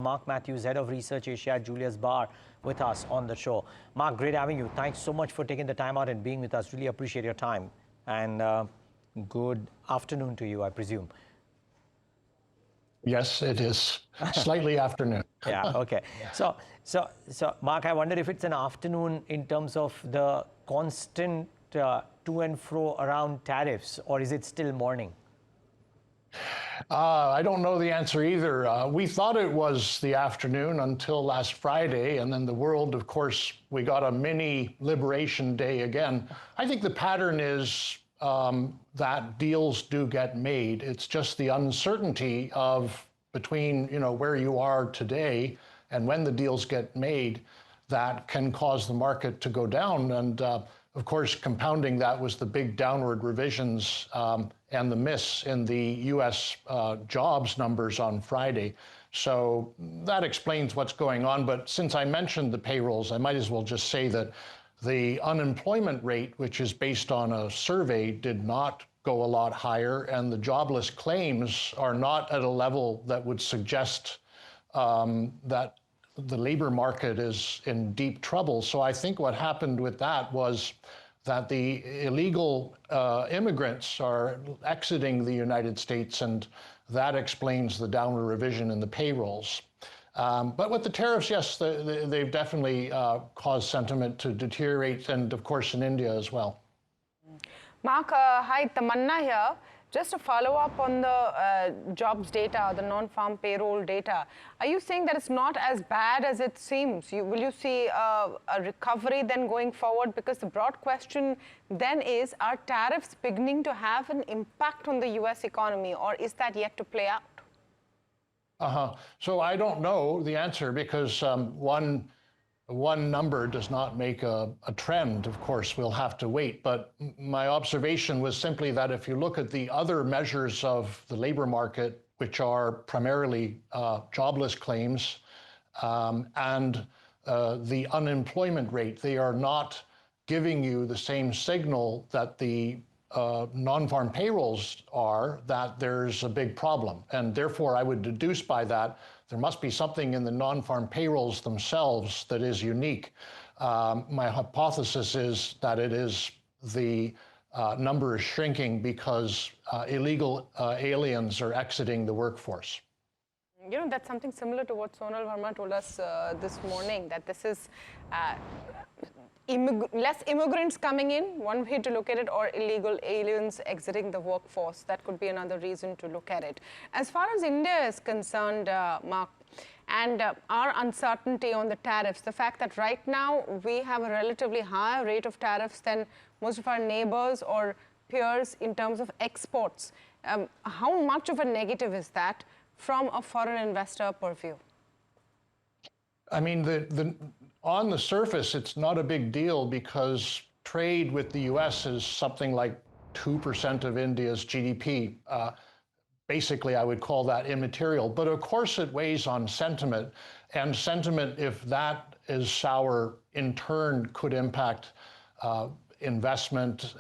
Mark Matthews, Head of Research Asia at Julius Baer, with us on the show. Mark, great having you. Thanks so much for taking the time out and being with us. Really appreciate your time. And good afternoon to you, I presume. Yes, it is. Slightly afternoon. Yeah, okay. So, Mark, I wonder if it's an afternoon in terms of the constant to and fro around tariffs, or is it still morning? I don't know the answer either. We thought it was the afternoon until last Friday, and then the world, of course, we got a mini Liberation Day again. I think the pattern is that deals do get made. It's just the uncertainty of between, where you are today and when the deals get made that can cause the market to go down. And of course, compounding that was the big downward revisions and the miss in the U.S. Jobs numbers on Friday. So that explains what's going on. But since I mentioned the payrolls, I might as well just say that the unemployment rate, which is based on a survey, did not go a lot higher, and the jobless claims are not at a level that would suggest that the labor market is in deep trouble. So I think what happened with that was that the illegal immigrants are exiting the United States, and that explains the downward revision in the payrolls. But with the tariffs, yes, they've definitely caused sentiment to deteriorate, and of course in India as well. Mark, hi, Tamanna here. Just to follow up on the jobs data, the non-farm payroll data, are you saying that it's not as bad as it seems? Will you see a recovery then going forward? Because the broad question then is, are tariffs beginning to have an impact on the US economy, or is that yet to play out? So I don't know the answer, because one number does not make a trend. Of course, we'll have to wait. But my observation was simply that if you look at the other measures of the labor market, which are primarily jobless claims and the unemployment rate, they are not giving you the same signal that the non-farm payrolls are, that there's a big problem. And therefore, I would deduce by that there must be something in the non-farm payrolls themselves that is unique. My hypothesis is that it is the number is shrinking because illegal aliens are exiting the workforce. That's something similar to what Sonal Verma told us this morning, that this is less immigrants coming in, one way to look at it, or illegal aliens exiting the workforce. That could be another reason to look at it. As far as India is concerned, Mark, and our uncertainty on the tariffs, the fact that right now we have a relatively higher rate of tariffs than most of our neighbors or peers in terms of exports, how much of a negative is that from a foreign investor purview? I mean, on the surface, it's not a big deal because trade with the U.S. is something like 2% of India's GDP. Basically, I would call that immaterial. But of course, it weighs on sentiment. And sentiment, if that is sour, in turn could impact investment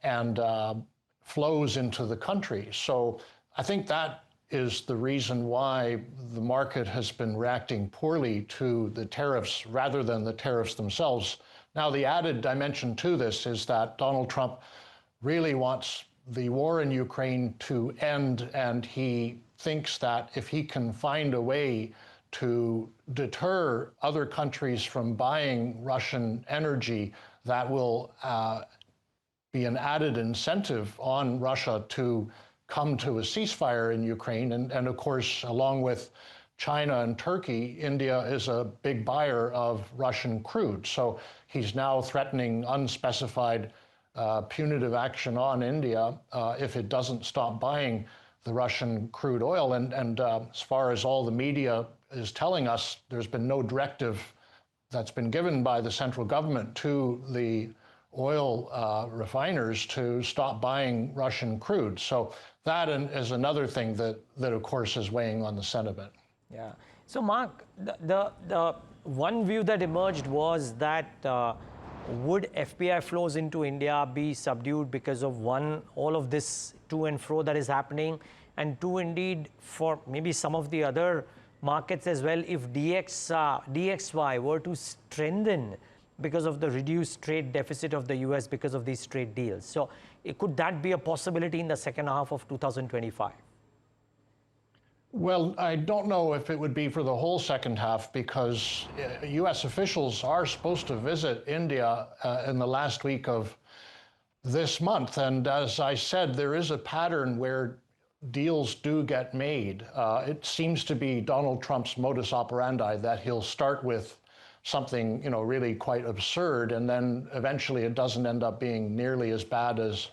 and flows into the country. So I think that is the reason why the market has been reacting poorly to the tariffs rather than the tariffs themselves. Now, the added dimension to this is that Donald Trump really wants the war in Ukraine to end, and he thinks that if he can find a way to deter other countries from buying Russian energy, that will be an added incentive on Russia to come to a ceasefire in Ukraine. And of course, along with China and Turkey, India is a big buyer of Russian crude. So he's now threatening unspecified punitive action on India if it doesn't stop buying the Russian crude oil. And as far as all the media is telling us, there's been no directive that's been given by the central government to the oil refiners to stop buying Russian crude. So that is another thing that of course is weighing on the sentiment. Yeah. So Mark, the one view that emerged was that would FPI flows into India be subdued because of one, all of this to and fro that is happening, and two, indeed, for maybe some of the other markets as well if DXY were to strengthen because of the reduced trade deficit of the US because of these trade deals. So could that be a possibility in the second half of 2025? Well, I don't know if it would be for the whole second half because US officials are supposed to visit India in the last week of this month. And as I said, there is a pattern where deals do get made. It seems to be Donald Trump's modus operandi that he'll start with something, really quite absurd, and then eventually it doesn't end up being nearly as bad as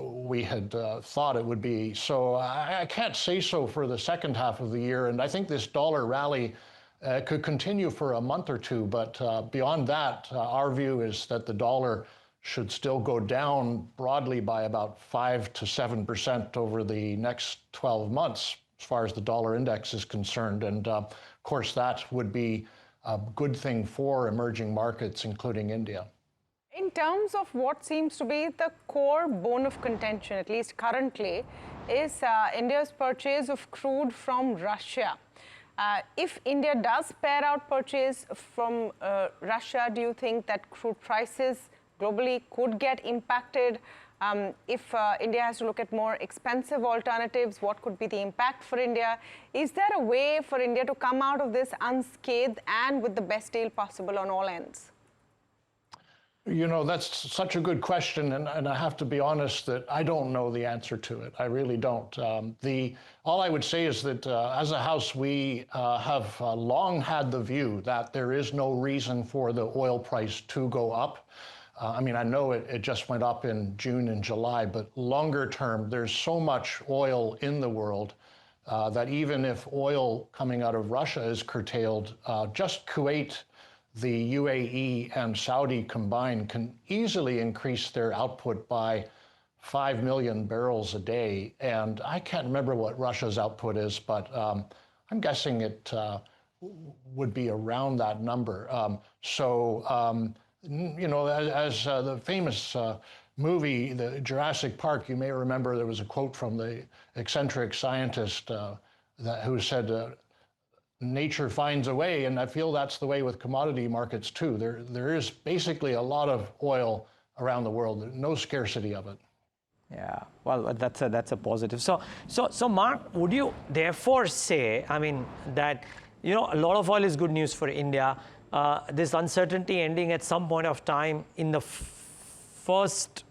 we had thought it would be. So I can't say so for the second half of the year, and I think this dollar rally could continue for a month or two, but beyond that, our view is that the dollar should still go down broadly by about 5 to 7% over the next 12 months as far as the dollar index is concerned. And of course, that would be a good thing for emerging markets, including India. In terms of what seems to be the core bone of contention, at least currently, is India's purchase of crude from Russia. If India does pare out purchase from Russia, do you think that crude prices globally could get impacted? If India has to look at more expensive alternatives, what could be the impact for India? Is there a way for India to come out of this unscathed and with the best deal possible on all ends? That's such a good question, and I have to be honest that I don't know the answer to it. I really don't. All I would say is that as a House, we have long had the view that there is no reason for the oil price to go up. I know it just went up in June and July, but longer term, there's so much oil in the world that even if oil coming out of Russia is curtailed, just Kuwait, the UAE and Saudi combined can easily increase their output by 5 million barrels a day. And I can't remember what Russia's output is, but I'm guessing it would be around that number. As the famous movie, the Jurassic Park, you may remember there was a quote from the eccentric scientist who said, nature finds a way, and I feel that's the way with commodity markets too. There is basically a lot of oil around the world. There's no scarcity of it. Yeah, well, that's a positive. So Mark, would you therefore say, that a lot of oil is good news for India. This uncertainty ending at some point of time in the first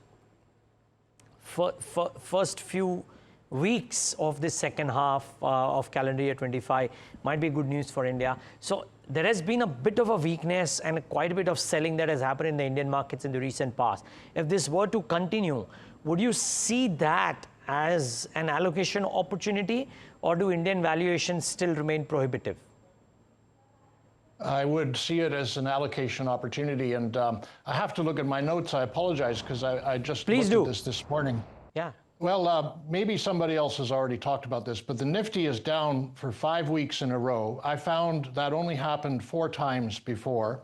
few weeks of this second half of calendar year 25 might be good news for India. So there has been a bit of a weakness and quite a bit of selling that has happened in the Indian markets in the recent past. If this were to continue, would you see that as an allocation opportunity, or do Indian valuations still remain prohibitive? I would see it as an allocation opportunity, and I have to look at my notes. I apologize because I just looked at this morning. Yeah. Well, maybe somebody else has already talked about this, but the Nifty is down for 5 weeks in a row. I found that only happened 4 times before,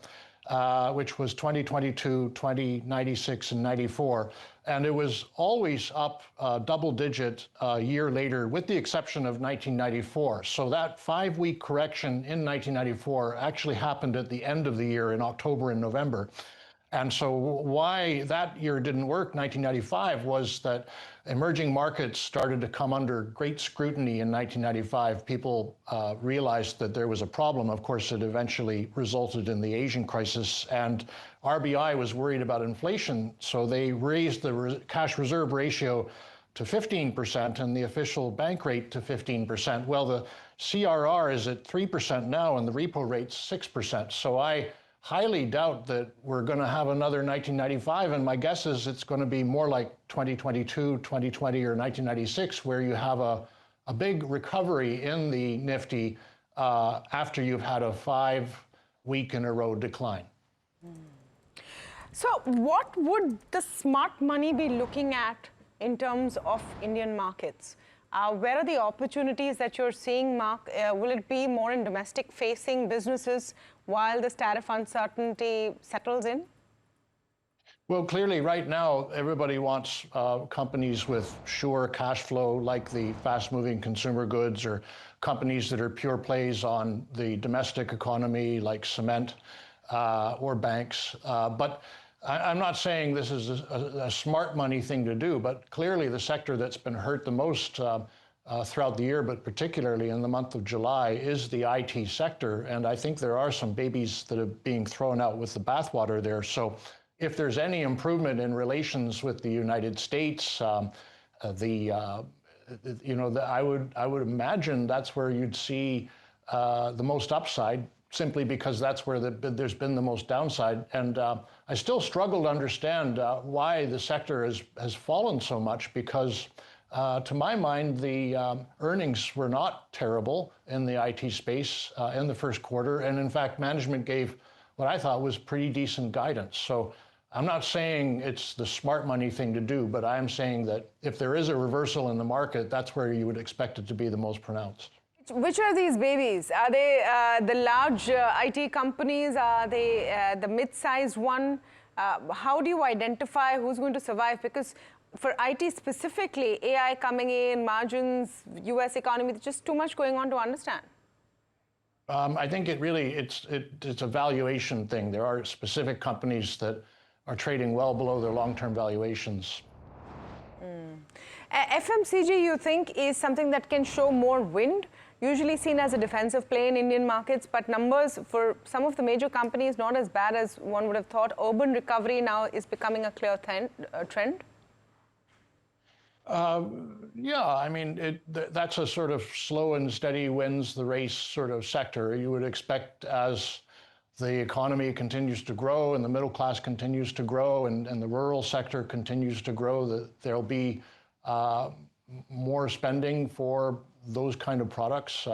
which was 2022, 2096, and 94. And it was always up double digit a year later, with the exception of 1994. So that 5-week correction in 1994 actually happened at the end of the year in October and November. And so why that year didn't work, 1995, was that emerging markets started to come under great scrutiny in 1995. People realized that there was a problem. Of course, it eventually resulted in the Asian crisis, and RBI was worried about inflation, so they raised the cash reserve ratio to 15% and the official bank rate to 15%. Well, the CRR is at 3% now, and the repo rate's 6%. So I highly doubt that we're going to have another 1995, and my guess is it's going to be more like 2022, 2020, or 1996, where you have a big recovery in the Nifty after you've had a 5-week in a row decline. So what would the smart money be looking at in terms of Indian markets? Where are the opportunities that you're seeing, Mark? Will it be more in domestic-facing businesses while this tariff uncertainty settles in? Well, clearly, right now, everybody wants companies with sure cash flow, like the fast-moving consumer goods, or companies that are pure plays on the domestic economy, like cement or banks. But I'm not saying this is a smart money thing to do, but clearly the sector that's been hurt the most throughout the year, but particularly in the month of July, is the IT sector. And I think there are some babies that are being thrown out with the bathwater there. So if there's any improvement in relations with the United States, I would imagine that's where you'd see the most upside, simply because that's where there's been the most downside. And I still struggle to understand why the sector has fallen so much, because to my mind, the earnings were not terrible in the IT space in the first quarter. And in fact, management gave what I thought was pretty decent guidance. So I'm not saying it's the smart money thing to do, but I'm saying that if there is a reversal in the market, that's where you would expect it to be the most pronounced. Which are these babies? Are they the large IT companies? Are they the mid-sized one? How do you identify who's going to survive? Because for IT specifically, AI coming in, margins, US economy, there's just too much going on to understand. I think it's a valuation thing. There are specific companies that are trading well below their long-term valuations. FMCG, you think, is something that can show more wind, usually seen as a defensive play in Indian markets, but numbers for some of the major companies not as bad as one would have thought. Urban recovery now is becoming a clear trend. Yeah, I mean, that's a sort of slow and steady wins the race sort of sector. You would expect, as the economy continues to grow and the middle class continues to grow and the rural sector continues to grow, that there'll be more spending for those kind of products.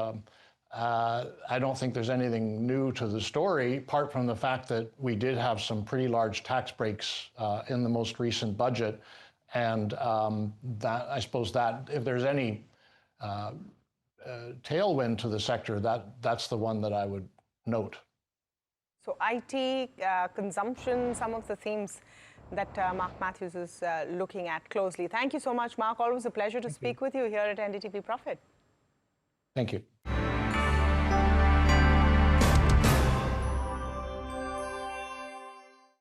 I don't think there's anything new to the story, apart from the fact that we did have some pretty large tax breaks in the most recent budget. And that, I suppose, that if there's any tailwind to the sector, that's the one that I would note. So IT, consumption, some of the themes that Mark Matthews is looking at closely. Thank you so much, Mark. Always a pleasure to speak with you here at NDTV Profit. Thank you.